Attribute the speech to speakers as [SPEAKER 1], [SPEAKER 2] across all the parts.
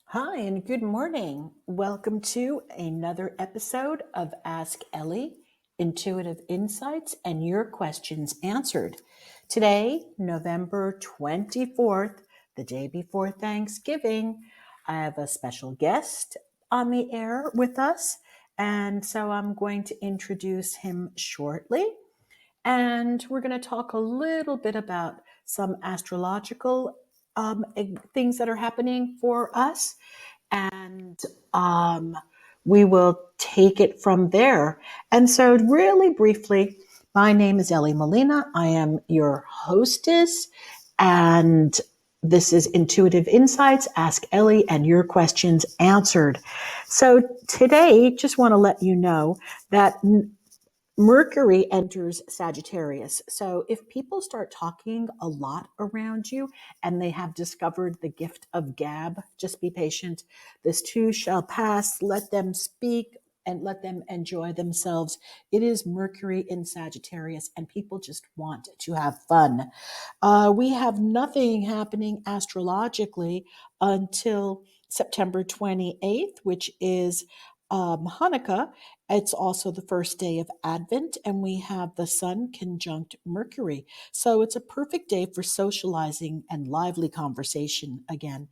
[SPEAKER 1] Hi, and good morning. Welcome to another episode of Ask Elly, Intuitive Insights and Your Questions Answered. Today, November 24th, the day before Thanksgiving, I have a special guest on the air with us, and so I'm going to introduce him shortly. And we're going to talk a little bit about some astrological things that are happening for us and we will take it from there. And so, really briefly, my name is Elly Molina. I am your hostess, and this is Intuitive Insights, Ask Elly, and Your Questions Answered. So, today, just want to let you know that Mercury enters Sagittarius. So if people start talking a lot around you and they have discovered the gift of gab, just be patient. This too shall pass. Let them speak and let them enjoy themselves. It is Mercury in Sagittarius and people just want to have fun. We have nothing happening astrologically until September 28th, which is Hanukkah. It's also the first day of Advent, and we have the Sun conjunct Mercury. So it's a perfect day for socializing and lively conversation again.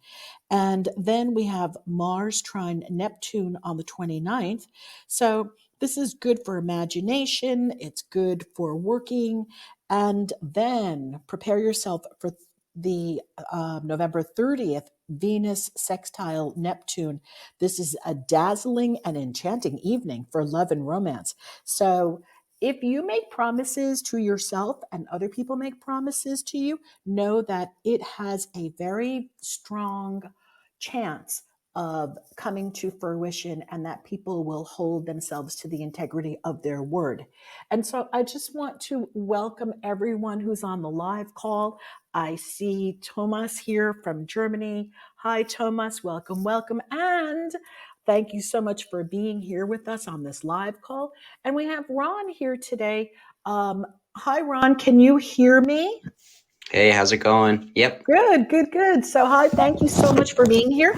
[SPEAKER 1] And then we have Mars trine Neptune on the 29th. So this is good for imagination, it's good for working. And then prepare yourself for the November 30th Venus sextile Neptune. This is a dazzling and enchanting evening for love and romance. So if you make promises to yourself and other people make promises to you, know that it has a very strong chance of coming to fruition and that people will hold themselves to the integrity of their word. And so I just want to welcome everyone who's on the live call. I see Thomas here from Germany. Hi, Thomas. Welcome, welcome. And thank you so much for being here with us on this live call. And we have Ron here today. Hi, Ron. Can you hear me?
[SPEAKER 2] Hey, how's it going? Yep.
[SPEAKER 1] Good, good, good. So, hi, thank you so much for being here.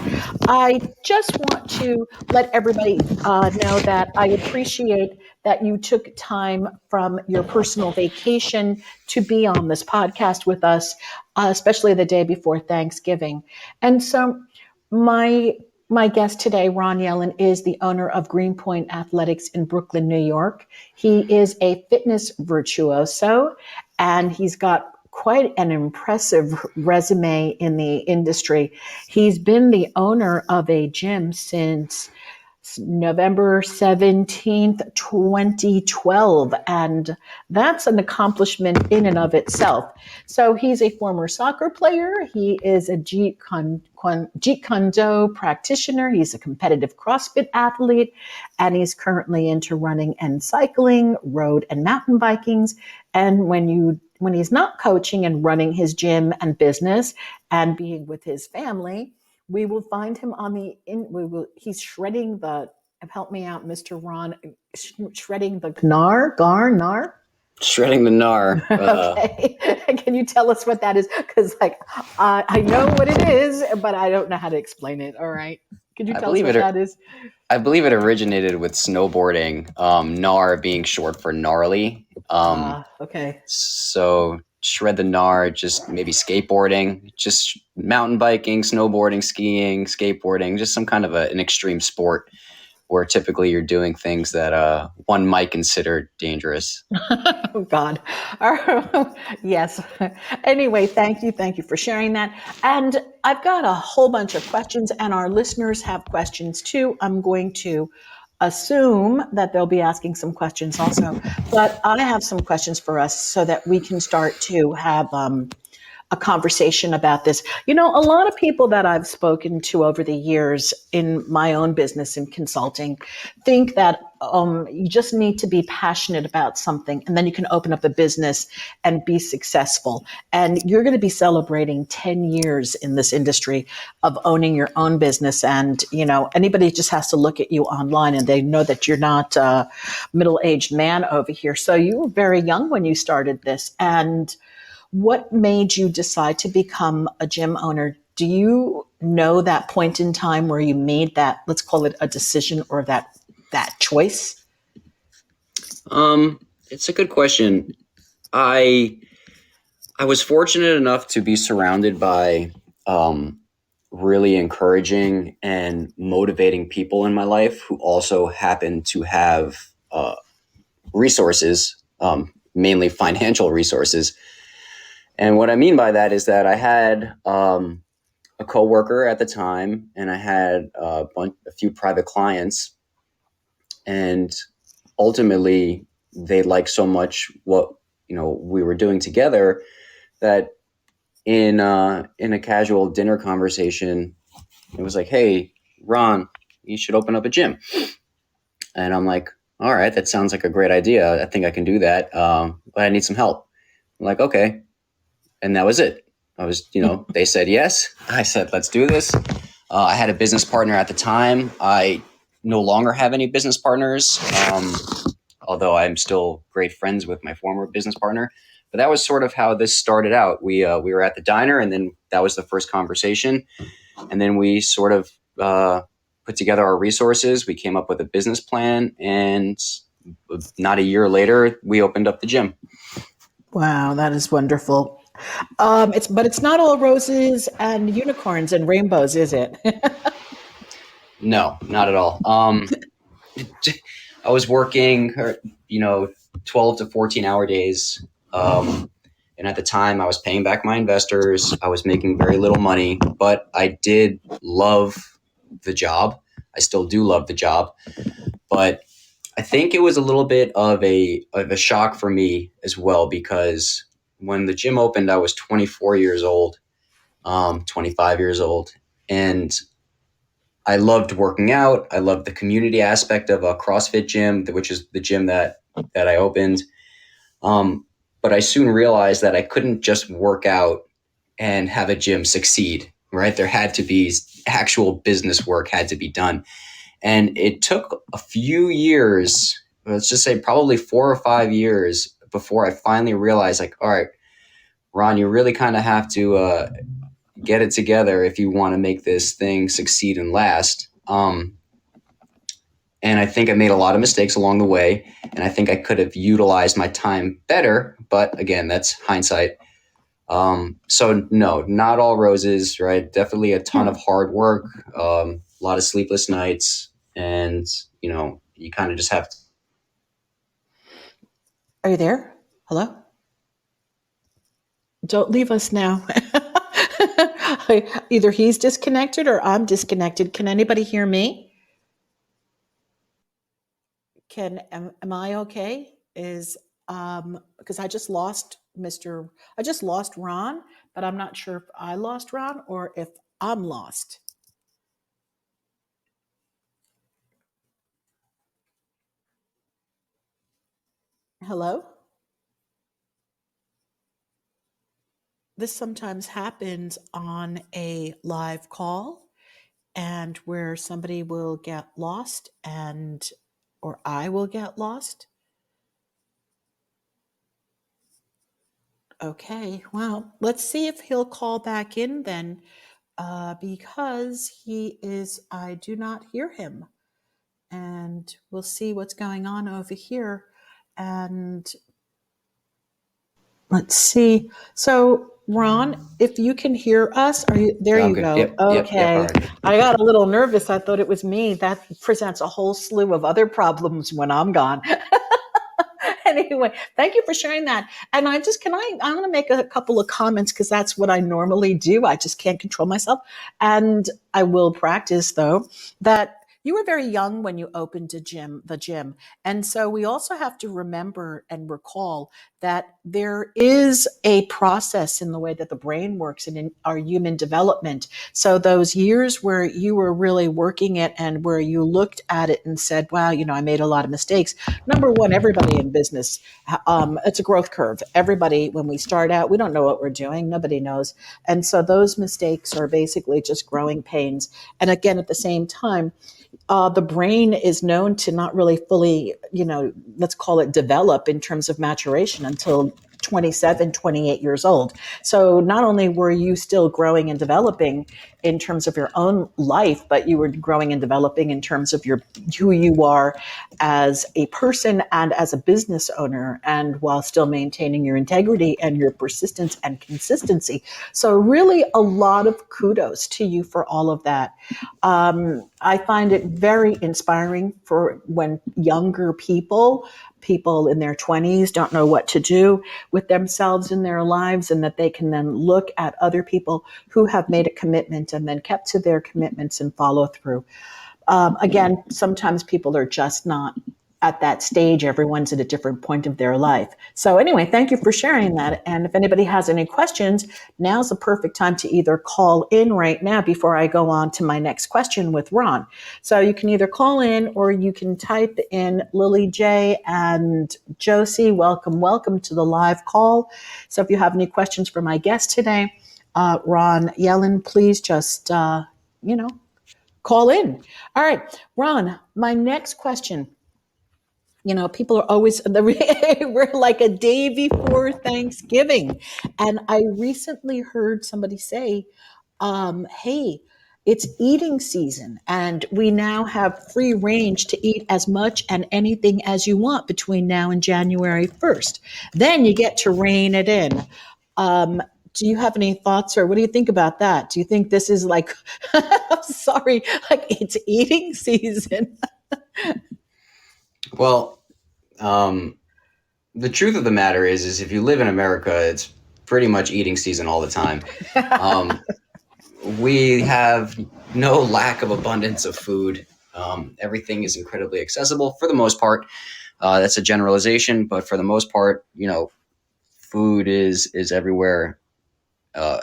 [SPEAKER 1] I just want to let everybody know that I appreciate that you took time from your personal vacation to be on this podcast with us, especially the day before Thanksgiving. And so, my my guest today, Ron Yellin, is the owner of Greenpoint Athletics in Brooklyn, New York. He is a fitness virtuoso, and he's got quite an impressive resume in the industry. He's been the owner of a gym since November 17th, 2012. And that's an accomplishment in and of itself. So he's a former soccer player. He is a Jeet Kune Do practitioner. He's a competitive CrossFit athlete. And he's currently into running and cycling, road and mountain bikings. And when he's not coaching and running his gym and business and being with his family, we will find him he's shredding help me out, Mr. Ron, shredding the gnar.
[SPEAKER 2] Shredding the gnar.
[SPEAKER 1] Okay. Can you tell us what that is? Because I know what it is, but I don't know how to explain it. All right. Could you tell us what that is?
[SPEAKER 2] I believe it originated with snowboarding, gnar being short for gnarly.
[SPEAKER 1] Okay.
[SPEAKER 2] So shred the gnar, just maybe skateboarding, just mountain biking, snowboarding, skiing, skateboarding, just some kind of an extreme sport where typically you're doing things that one might consider dangerous.
[SPEAKER 1] Oh, God. Yes. Anyway, thank you. Thank you for sharing that. And I've got a whole bunch of questions, and our listeners have questions too. I'm going to assume that they'll be asking some questions also, but I have some questions for us so that we can start to have a conversation about this. You know, a lot of people that I've spoken to over the years in my own business and consulting think that you just need to be passionate about something and then you can open up a business and be successful. And you're going to be celebrating 10 years in this industry of owning your own business. And, you know, anybody just has to look at you online and they know that you're not a middle-aged man over here. So you were very young when you started this. And what made you decide to become a gym owner Do you know that point in time where you made that, let's call it a decision, or that choice?
[SPEAKER 2] It's a good question. I I was fortunate enough to be surrounded by um, really encouraging and motivating people in my life who also happen to have resources, mainly financial resources. And what I mean by that is that I had a coworker at the time, and I had a few private clients, and ultimately they liked so much what we were doing together that in a casual dinner conversation, it was like, "Hey, Ron, you should open up a gym." And I'm like, "All right, that sounds like a great idea. I think I can do that, but I need some help." I'm like, "Okay," and that was it. They said yes. I said, "Let's do this." I had a business partner at the time. I no longer have any business partners, although I'm still great friends with my former business partner. But that was sort of how this started out. We were at the diner, and then that was the first conversation. And then we sort of put together our resources. We came up with a business plan, and not a year later, we opened up the gym.
[SPEAKER 1] Wow, that is wonderful. But it's not all roses and unicorns and rainbows, is it?
[SPEAKER 2] No, not at all. I was working, 12 to 14-hour days. And at the time, I was paying back my investors. I was making very little money, but I did love the job. I still do love the job. But I think it was a little bit of a shock for me as well, because when the gym opened, I was 24 years old, 25 years old. And I loved working out. I loved the community aspect of a CrossFit gym, which is the gym that I opened. Um, but I soon realized that I couldn't just work out and have a gym succeed, right? There had to be actual business work had to be done. And it took a few years, let's just say probably 4 or 5 years, before I finally realized, like, all right, Ron, you really kind of have to get it together if you want to make this thing succeed and last. And I think I made a lot of mistakes along the way, and I think I could have utilized my time better. But again, that's hindsight. So no, not all roses, right? Definitely a ton of hard work, a lot of sleepless nights, and you kind of just have to.
[SPEAKER 1] Are you there? Hello? Don't leave us now. Either he's disconnected or I'm disconnected. Can anybody hear me? Am I okay? Is Because I just lost Ron, but I'm not sure if I lost Ron or if I'm lost. Hello? This sometimes happens on a live call, and where somebody will get lost, and or I will get lost. Okay, well, let's see if he'll call back in then, because I do not hear him. And we'll see what's going on over here. And let's see. So, Ron, if you can hear us, there
[SPEAKER 2] I'm
[SPEAKER 1] you
[SPEAKER 2] good.
[SPEAKER 1] go.
[SPEAKER 2] Yep. All
[SPEAKER 1] Okay.
[SPEAKER 2] right.
[SPEAKER 1] I got a little nervous. I thought it was me. That presents a whole slew of other problems when I'm gone. Anyway, thank you for sharing that. And I'm going to make a couple of comments because that's what I normally do. I just can't control myself. And I will practice, though, that you were very young when you opened the gym. And so we also have to remember and recall that there is a process in the way that the brain works and in our human development. So those years where you were really working it and where you looked at it and said, wow, I made a lot of mistakes. Number one, everybody in business, it's a growth curve. Everybody, when we start out, we don't know what we're doing. Nobody knows. And so those mistakes are basically just growing pains. And again, at the same time, the brain is known to not really fully, let's call it develop in terms of maturation until 27, 28 years old. So not only were you still growing and developing in terms of your own life, but you were growing and developing in terms of who you are as a person and as a business owner, and while still maintaining your integrity and your persistence and consistency. So really a lot of kudos to you for all of that. I find it very inspiring for when younger people in their 20s don't know what to do with themselves in their lives, and that they can then look at other people who have made a commitment and then kept to their commitments and follow through. Again, sometimes people are just not at that stage. Everyone's at a different point of their life. So anyway, thank you for sharing that. And if anybody has any questions, now's the perfect time to either call in right now before I go on to my next question with Ron. So you can either call in or you can type in. Lily J and Josie, welcome to the live call. So if you have any questions for my guest today, Ron Yellin, please just, call in. All right, Ron, my next question. People are always, we're like a day before Thanksgiving. And I recently heard somebody say, hey, it's eating season, and we now have free range to eat as much and anything as you want between now and January 1st. Then you get to rein it in. Um, do you have any thoughts, or what do you think about that? Do you think this is like, I'm sorry, like it's eating season?
[SPEAKER 2] Well, the truth of the matter is if you live in America, it's pretty much eating season all the time. Um, we have no lack of abundance of food. Everything is incredibly accessible for the most part. That's a generalization, but for the most part, food is everywhere. Uh,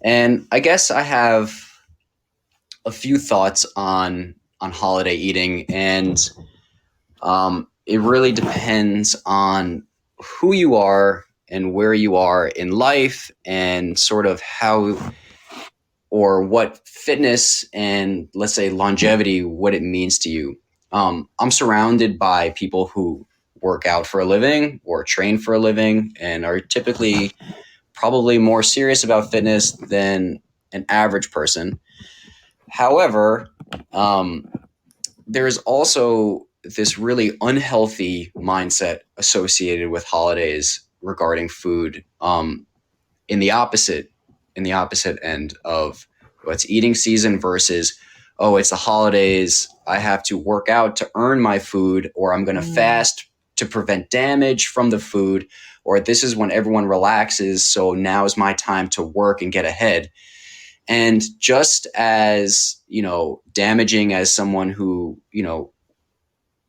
[SPEAKER 2] and I guess I have a few thoughts on holiday eating, and it really depends on who you are and where you are in life, and sort of how or what fitness and, let's say, longevity, what it means to you. I'm surrounded by people who work out for a living or train for a living and are typically probably more serious about fitness than an average person. However, there is also this really unhealthy mindset associated with holidays regarding food. In the opposite in the opposite end of what's eating season versus, oh, it's the holidays, I have to work out to earn my food, or I'm going to fast to prevent damage from the food, or this is when everyone relaxes, so now is my time to work and get ahead. And just as, damaging as someone who,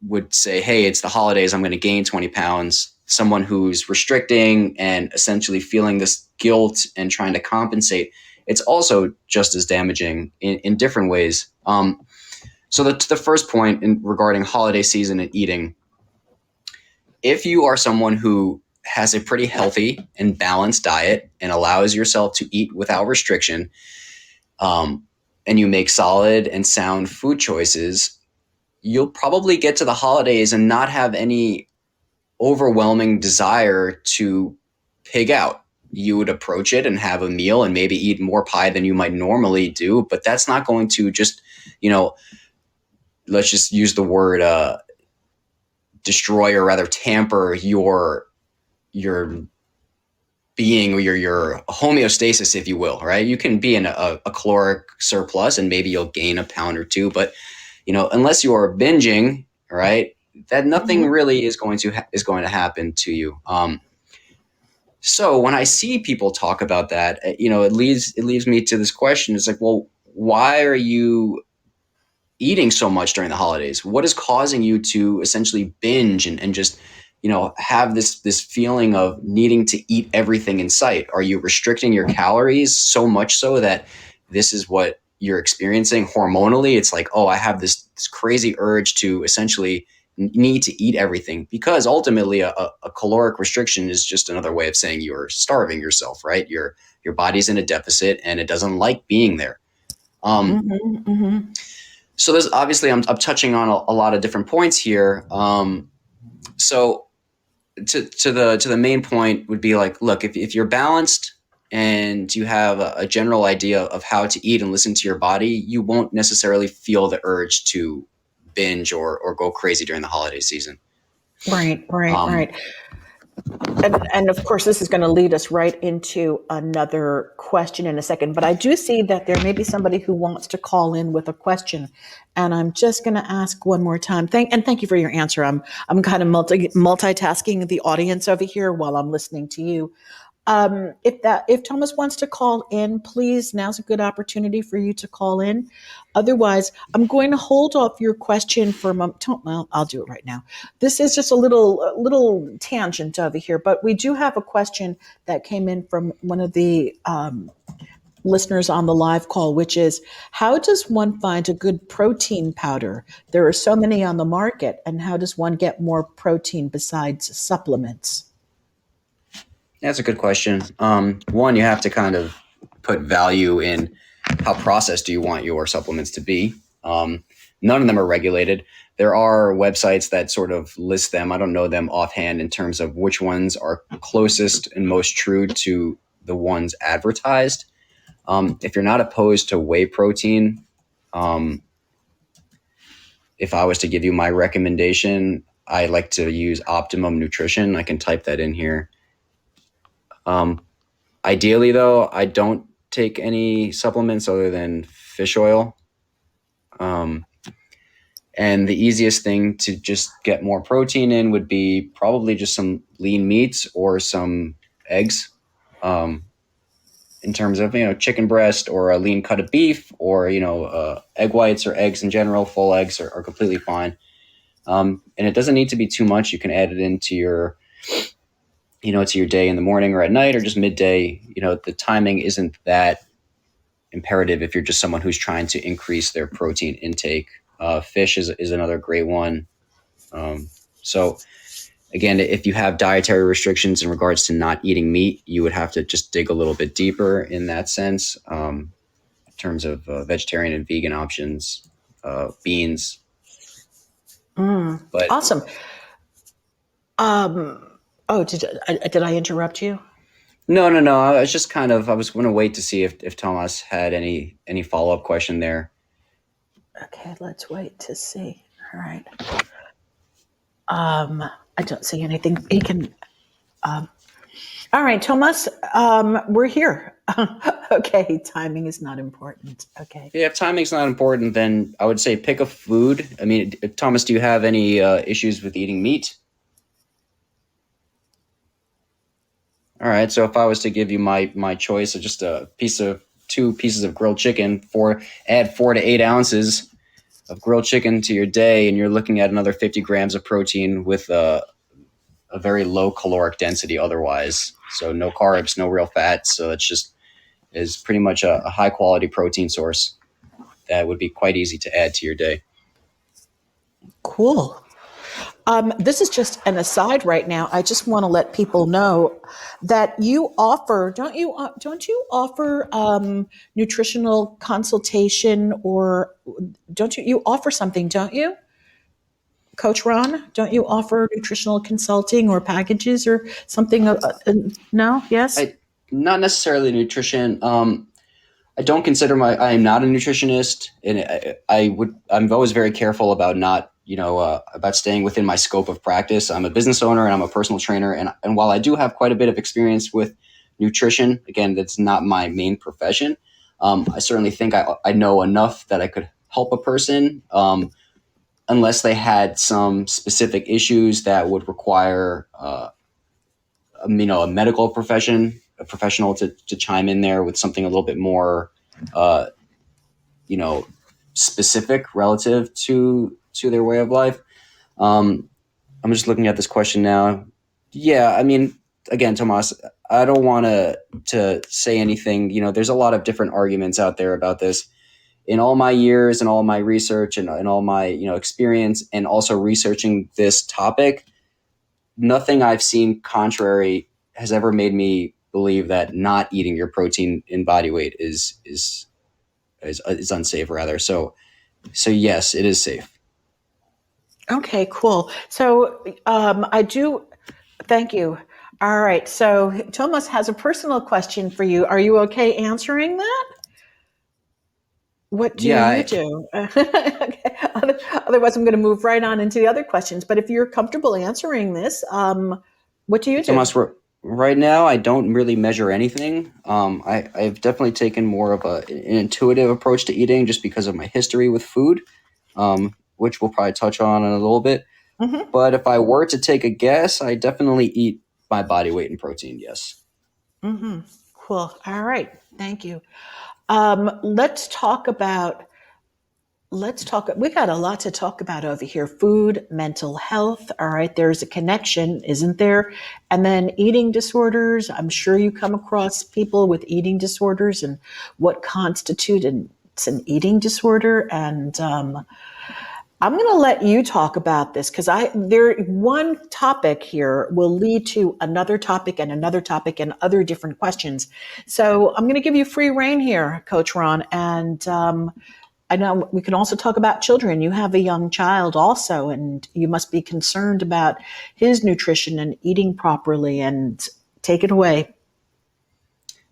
[SPEAKER 2] would say, hey, it's the holidays, I'm going to gain 20 pounds, someone who's restricting and essentially feeling this guilt and trying to compensate, it's also just as damaging in different ways. So the first point regarding holiday season and eating, if you are someone who has a pretty healthy and balanced diet and allows yourself to eat without restriction, and you make solid and sound food choices, you'll probably get to the holidays and not have any overwhelming desire to pig out. You would approach it and have a meal and maybe eat more pie than you might normally do, but that's not going to just, let's just use the word destroy, or rather tamper your being, or your homeostasis, if you will, right? You can be in a caloric surplus and maybe you'll gain a pound or two, but unless you are binging, right, that nothing really is going to happen to you. So when I see people talk about that, it leads me to this question. It's like, well, why are you eating so much during the holidays? What is causing you to essentially binge and just, have this feeling of needing to eat everything in sight? Are you restricting your calories so much so that this is what you're experiencing hormonally? It's like, oh, I have this crazy urge to essentially need to eat everything, because ultimately a caloric restriction is just another way of saying you're starving yourself, right? Your body's in a deficit and it doesn't like being there. So there's obviously, I'm touching on a lot of different points here. So to the main point would be like, look, if you're balanced and you have a general idea of how to eat and listen to your body, you won't necessarily feel the urge to binge or go crazy during the holiday season.
[SPEAKER 1] Right, right,
[SPEAKER 2] Um,
[SPEAKER 1] right. And of course, this is going to lead us right into another question in a second. But I do see that there may be somebody who wants to call in with a question, and I'm just going to ask one more time. Thank you for your answer. I'm kind of multitasking the audience over here while I'm listening to you. If Thomas wants to call in, please, now's a good opportunity for you to call in. Otherwise, I'm going to hold off your question for a moment. Well, I'll do it right now. This is just a little tangent over here, but we do have a question that came in from one of the listeners on the live call, which is, how does one find a good protein powder? There are so many on the market, and how does one get more protein besides supplements?
[SPEAKER 2] That's a good question. One, you have to kind of put value in how processed do you want your supplements to be. None of them are regulated. There are websites that sort of list them. I don't know them offhand in terms of which ones are closest and most true to the ones advertised. If you're not opposed to whey protein, um, if I was to give you my recommendation, I like to use Optimum Nutrition. I can type that in here. Ideally, though, I don't take any supplements other than fish oil. Um, and the easiest thing to just get more protein in would be probably just some lean meats or some eggs. Um, in terms of chicken breast or a lean cut of beef or egg whites or eggs in general, full eggs are completely fine. And it doesn't need to be too much. You can add it into your to your day in the morning or at night or just midday. The timing isn't that imperative if you're just someone who's trying to increase their protein intake. Fish is another great one. So again, if you have dietary restrictions in regards to not eating meat, you would have to just dig a little bit deeper in that sense, in terms of vegetarian and vegan options, beans. But
[SPEAKER 1] Awesome. Oh, did I interrupt you?
[SPEAKER 2] no. I was just I was going to wait to see if Thomas had any follow up question there.
[SPEAKER 1] Okay, let's wait to see. All right. I don't see anything. He can. All right, Thomas. We're here. Okay, timing is not important. Okay.
[SPEAKER 2] Yeah, if timing's not important, then I would say pick a food. I mean, Thomas, do you have any issues with eating meat? All right. So if I was to give you my choice of just two pieces of grilled chicken, add 4 to 8 ounces of grilled chicken to your day, and you're looking at another 50 grams of protein with a very low caloric density otherwise. So no carbs, no real fats. So it's just is pretty much a high quality protein source that would be quite easy to add to your day.
[SPEAKER 1] Cool. This is just an aside right now. I just want to let people know that you offer, don't you offer nutritional consultation, or you offer something, don't you? Coach Ron, don't you offer nutritional consulting or packages or something? No? Yes?
[SPEAKER 2] Not necessarily nutrition. I don't consider I am not a nutritionist, and I'm always very careful about not, about staying within my scope of practice. I'm a business owner and I'm a personal trainer. And while I do have quite a bit of experience with nutrition, again, that's not my main profession. I certainly think I know enough that I could help a person, unless they had some specific issues that would require, a medical a professional to chime in there with something a little bit more, uh, you know, specific relative to their way of life. Um, I'm just looking at this question now. Yeah, I mean, again, Tomas, I don't want to say anything. There's a lot of different arguments out there about this. In all my years and all my research and all my experience and also researching this topic, nothing I've seen contrary has ever made me believe that not eating your protein in body weight is unsafe, rather. So yes, it is safe.
[SPEAKER 1] Okay, cool. So I do. Thank you. All right. So Thomas has a personal question for you. Are you okay answering that? What do
[SPEAKER 2] Yeah,
[SPEAKER 1] you do? Okay. Otherwise, I'm going to move right on into the other questions. But if you're comfortable answering this, what do you do?
[SPEAKER 2] Tomas, right now I don't really measure anything. I've definitely taken more of an intuitive approach to eating just because of my history with food, which we'll probably touch on in a little bit.
[SPEAKER 1] Mm-hmm.
[SPEAKER 2] But if I were to take a guess, I definitely eat my body weight in protein. Yes.
[SPEAKER 1] Mm-hmm. Cool. All right. Thank you. Let's talk about we got a lot to talk about over here. Food, mental health. All right, there's a connection, isn't there? And then eating disorders. I'm sure you come across people with eating disorders and what constitutes an eating disorder. And I'm going to let you talk about this because one topic here will lead to another topic and other different questions. So I'm going to give you free reign here, Coach Ron, and I know we can also talk about children. You have a young child also, and you must be concerned about his nutrition and eating properly. And take it away.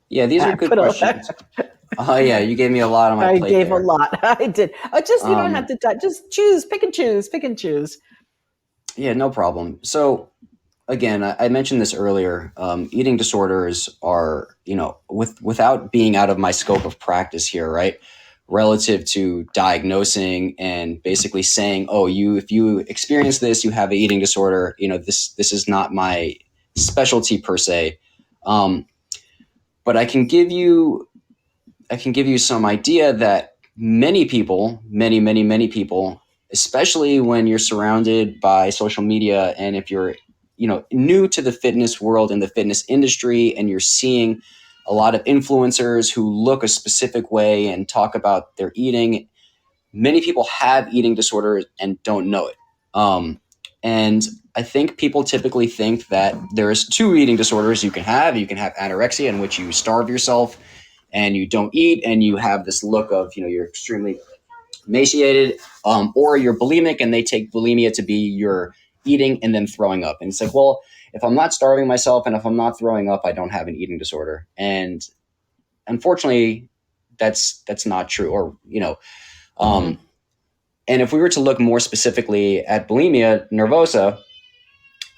[SPEAKER 2] Yeah, these are
[SPEAKER 1] I
[SPEAKER 2] good
[SPEAKER 1] put
[SPEAKER 2] questions. Oh yeah, you gave me a lot on my
[SPEAKER 1] I
[SPEAKER 2] plate
[SPEAKER 1] gave a
[SPEAKER 2] there.
[SPEAKER 1] lot. I did. Just you don't have
[SPEAKER 2] Um,
[SPEAKER 1] to just choose, pick and choose, pick and choose.
[SPEAKER 2] yeah, no problem. So again, I mentioned this earlier. Eating disorders are, without being out of my scope of practice here, right? Relative to diagnosing and basically saying, oh, if you experience this, you have an eating disorder. This is not my specialty per se. Um, but I can give you some idea that many people, many people, especially when you're surrounded by social media, and if you're, new to the fitness world and the fitness industry, and you're seeing a lot of influencers who look a specific way and talk about their eating, many people have eating disorders and don't know it. And I think people typically think that there's two eating disorders you can have. You can have anorexia, in which you starve yourself and you don't eat, and you have this look of, you're extremely emaciated, or you're bulimic, and they take bulimia to be your eating and then throwing up. And it's like, well, if I'm not starving myself and if I'm not throwing up, I don't have an eating disorder. And unfortunately, that's not true. Or
[SPEAKER 1] Mm-hmm.
[SPEAKER 2] and if we were to look more specifically at bulimia nervosa,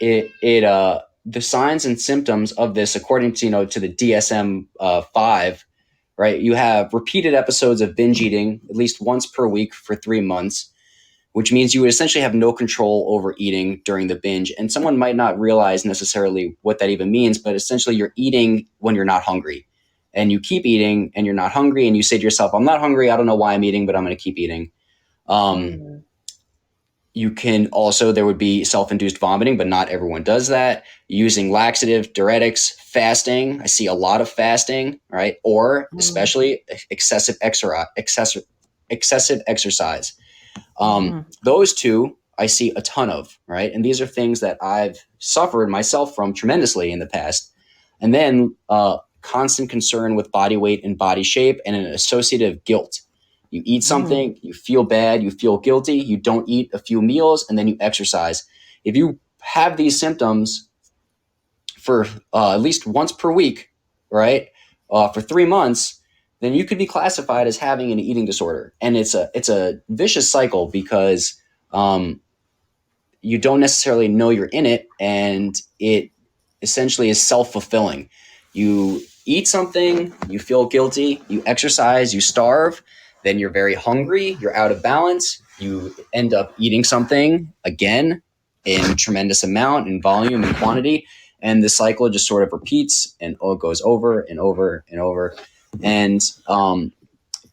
[SPEAKER 2] the signs and symptoms of this, according to to the DSM 5, right? You have repeated episodes of binge eating at least once per week for 3 months, which means you would essentially have no control over eating during the binge. And someone might not realize necessarily what that even means, but essentially you're eating when you're not hungry. And you keep eating and you're not hungry, and you say to yourself, I'm not hungry. I don't know why I'm eating, but I'm going to keep eating. Um,
[SPEAKER 1] Mm-hmm.
[SPEAKER 2] you can also, there would be self-induced vomiting, but not everyone does that. Using laxative, diuretics, fasting. I see a lot of fasting, right? Or especially excessive exercise.
[SPEAKER 1] Mm-hmm.
[SPEAKER 2] Those two I see a ton of, right? And these are things that I've suffered myself from tremendously in the past. And then constant concern with body weight and body shape, and an associative guilt. You eat
[SPEAKER 1] Mm-hmm.
[SPEAKER 2] something, you feel bad, you feel guilty, you don't eat a few meals, and then you exercise. If you have these symptoms for at least once per week, right, for 3 months, then you could be classified as having an eating disorder. And it's a vicious cycle because um, you don't necessarily know you're in it, and it essentially is self-fulfilling. You eat something, you feel guilty, you exercise, you starve, then you're very hungry, you're out of balance, you end up eating something again in tremendous amount, in volume and quantity, and the cycle just sort of repeats, and it goes over and over and over. And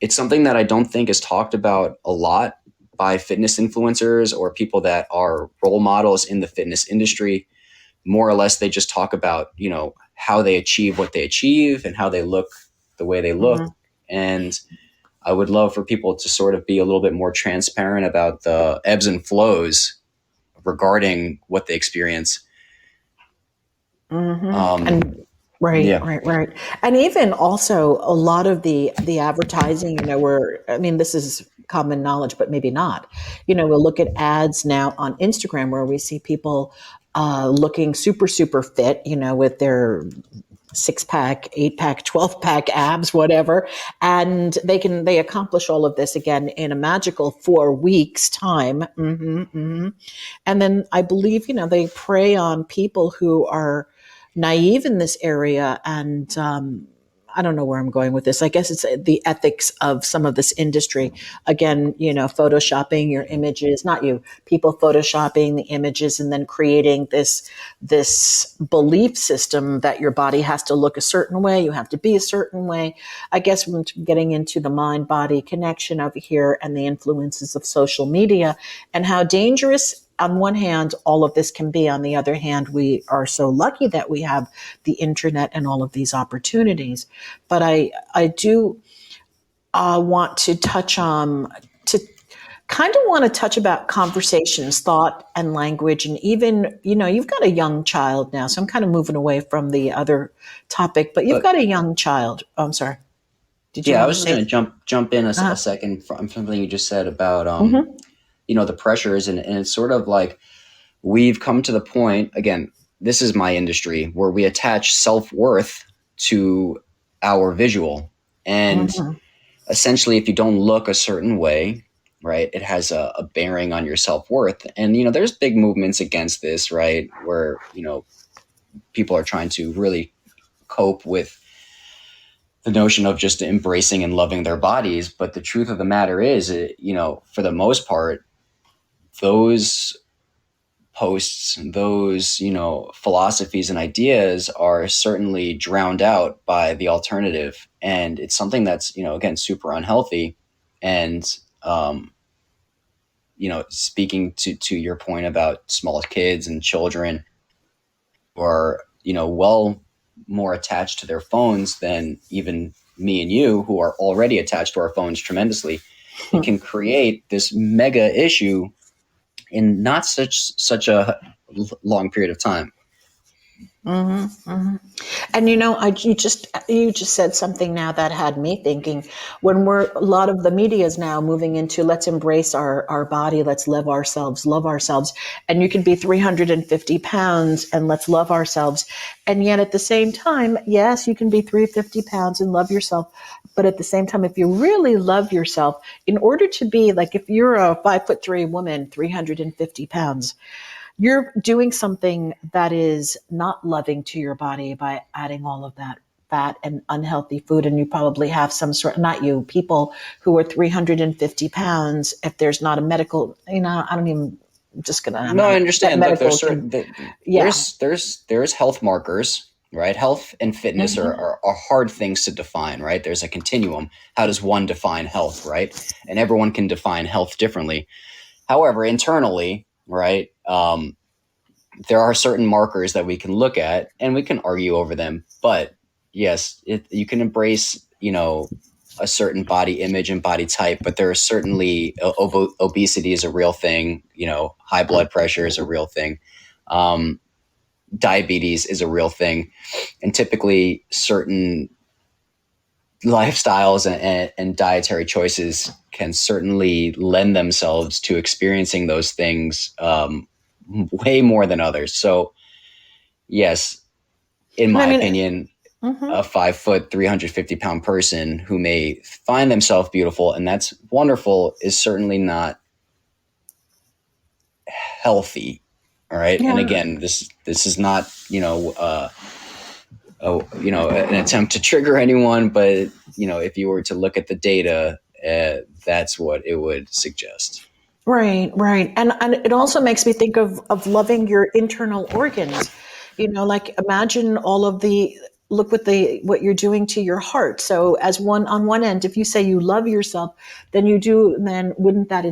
[SPEAKER 2] it's something that I don't think is talked about a lot by fitness influencers or people that are role models in the fitness industry. More or less, they just talk about, how they achieve what they achieve and how they look the way they look.
[SPEAKER 1] Mm-hmm.
[SPEAKER 2] And I would love for people to sort of be a little bit more transparent about the ebbs and flows regarding what they experience.
[SPEAKER 1] Mm-hmm.
[SPEAKER 2] Um,
[SPEAKER 1] And right,
[SPEAKER 2] yeah.
[SPEAKER 1] right, right. And even also a lot of the advertising, where I mean, this is common knowledge, but maybe not. We'll look at ads now on Instagram where we see people looking super, super fit, with their 6-pack, 8-pack, 12-pack abs, whatever. And they accomplish all of this again in a magical 4 weeks time. And then I believe, they prey on people who are naive in this area. And I don't know where I'm going with this. I guess it's the ethics of some of this industry. Again, photoshopping your images, not you, people photoshopping the images and then creating this belief system that your body has to look a certain way, you have to be a certain way. I guess we're getting into the mind body connection over here and the influences of social media and how dangerous on one hand, all of this can be. On the other hand, we are so lucky that we have the internet and all of these opportunities. But I do want to touch on, to kind of want to touch about conversations, thought and language. And even, you've got a young child now. So I'm kind of moving away from the other topic, but you've got a young child. Oh, I'm sorry. Did you
[SPEAKER 2] Yeah, I
[SPEAKER 1] want to
[SPEAKER 2] was just going
[SPEAKER 1] say?
[SPEAKER 2] to jump in a second from something you just said about the pressures, and it's sort of like we've come to the point, again, this is my industry, where we attach self-worth to our visual. And essentially, if you don't look a certain way, right, it has a bearing on your self-worth. And, there's big movements against this, right, where, people are trying to really cope with the notion of just embracing and loving their bodies. But the truth of the matter is, for the most part, those posts, those, philosophies and ideas are certainly drowned out by the alternative. And it's something that's, again, super unhealthy. And, speaking to your point about small kids and children who are, well more attached to their phones than even me and you, who are already attached to our phones tremendously, it can create this mega issue in not such a long period of time.
[SPEAKER 1] And you just said something now that had me thinking. When a lot of the media is now moving into, let's embrace our body, let's love ourselves, and you can be 350 pounds and let's love ourselves, and yet at the same time, yes, you can be 350 pounds and love yourself, but at the same time, if you really love yourself, in order to be like, if you're a 5'3" woman, 350 pounds. You're doing something that is not loving to your body by adding all of that fat and unhealthy food. And you probably have some sort, not you, people who are 350 pounds, if there's not a medical, I don't even, I'm just going to,
[SPEAKER 2] No, I understand. Look, there's
[SPEAKER 1] can,
[SPEAKER 2] certain,
[SPEAKER 1] yeah.
[SPEAKER 2] there's health markers, right? Health and fitness are hard things to define, right? There's a continuum. How does one define health, right? And everyone can define health differently. However, internally, right, there are certain markers that we can look at and we can argue over them. But yes, you can embrace, a certain body image and body type, but there are certainly obesity is a real thing. High blood pressure is a real thing. Diabetes is a real thing. And typically certain lifestyles and dietary choices can certainly lend themselves to experiencing those things way more than others. So yes, in my opinion, a 5 foot, 350 pound person who may find themselves beautiful, and that's wonderful, is certainly not healthy. All right. Yeah. And again, this is not, an attempt to trigger anyone, but if you were to look at the data, that's what it would suggest.
[SPEAKER 1] Right. And it also makes me think of loving your internal organs. Like imagine all of look what you're doing to your heart. So on one end, if you say you love yourself, then wouldn't that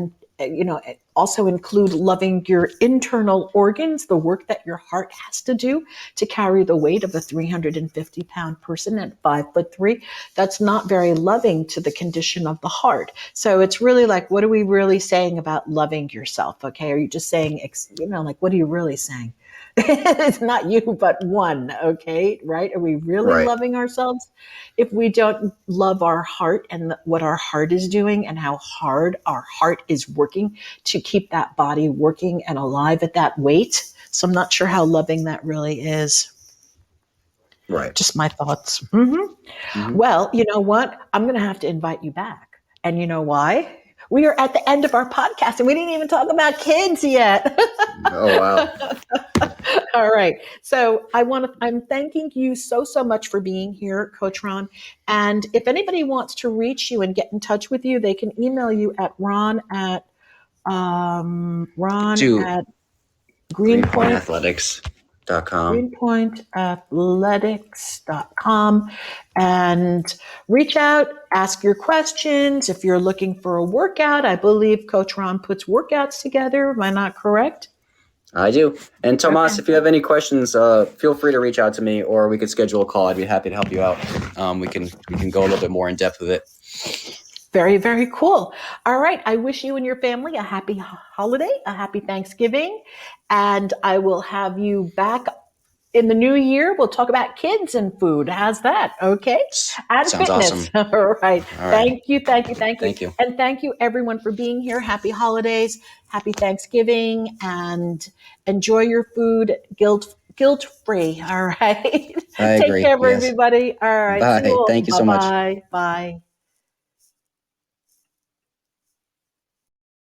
[SPEAKER 1] also include loving your internal organs, the work that your heart has to do to carry the weight of a 350 pound person at 5'3"? That's not very loving to the condition of the heart. So it's really like, what are we really saying about loving yourself? Okay. Are you just saying, like, what are you really saying? It's not you, but one. Okay. Right. Are we really loving ourselves? If we don't love our heart and what our heart is doing and how hard our heart is working to keep that body working and alive at that weight, So I'm not sure how loving that really is.
[SPEAKER 2] Right.
[SPEAKER 1] Just my thoughts.
[SPEAKER 2] Mm-hmm.
[SPEAKER 1] Well, you know what? I'm going to have to invite you back. And you know why? We are at the end of our podcast and we didn't even talk about kids yet.
[SPEAKER 2] Oh, wow.
[SPEAKER 1] All right. So I'm thanking you so much for being here, Coach Ron. And if anybody wants to reach you and get in touch with you, they can email you at Ron
[SPEAKER 2] To
[SPEAKER 1] at Greenpoint
[SPEAKER 2] greenpointathletics.com.
[SPEAKER 1] greenpointathletics.com and reach out, ask your questions. If you're looking for a workout, I believe Coach Ron puts workouts together. Am I not correct?
[SPEAKER 2] I do. And Tomas,
[SPEAKER 1] Okay.
[SPEAKER 2] if you have any questions, feel free to reach out to me, or we could schedule a call. I'd be happy to help you out. We can go a little bit more in depth with it.
[SPEAKER 1] Very, very cool. All right. I wish you and your family a happy holiday, a happy Thanksgiving, and I will have you back in the new year. We'll talk about kids and food. How's that? Okay. And
[SPEAKER 2] Sounds
[SPEAKER 1] fitness.
[SPEAKER 2] awesome.
[SPEAKER 1] All right.
[SPEAKER 2] All right.
[SPEAKER 1] Thank you. Thank you. Thank you.
[SPEAKER 2] Thank you.
[SPEAKER 1] And thank you everyone for being here. Happy holidays. Happy Thanksgiving and enjoy your food guilt free. All right.
[SPEAKER 2] I
[SPEAKER 1] Take
[SPEAKER 2] agree.
[SPEAKER 1] care,
[SPEAKER 2] Yes.
[SPEAKER 1] everybody. All right. See you
[SPEAKER 2] Bye.
[SPEAKER 1] all.
[SPEAKER 2] Thank you so much.
[SPEAKER 1] Bye-bye. Bye.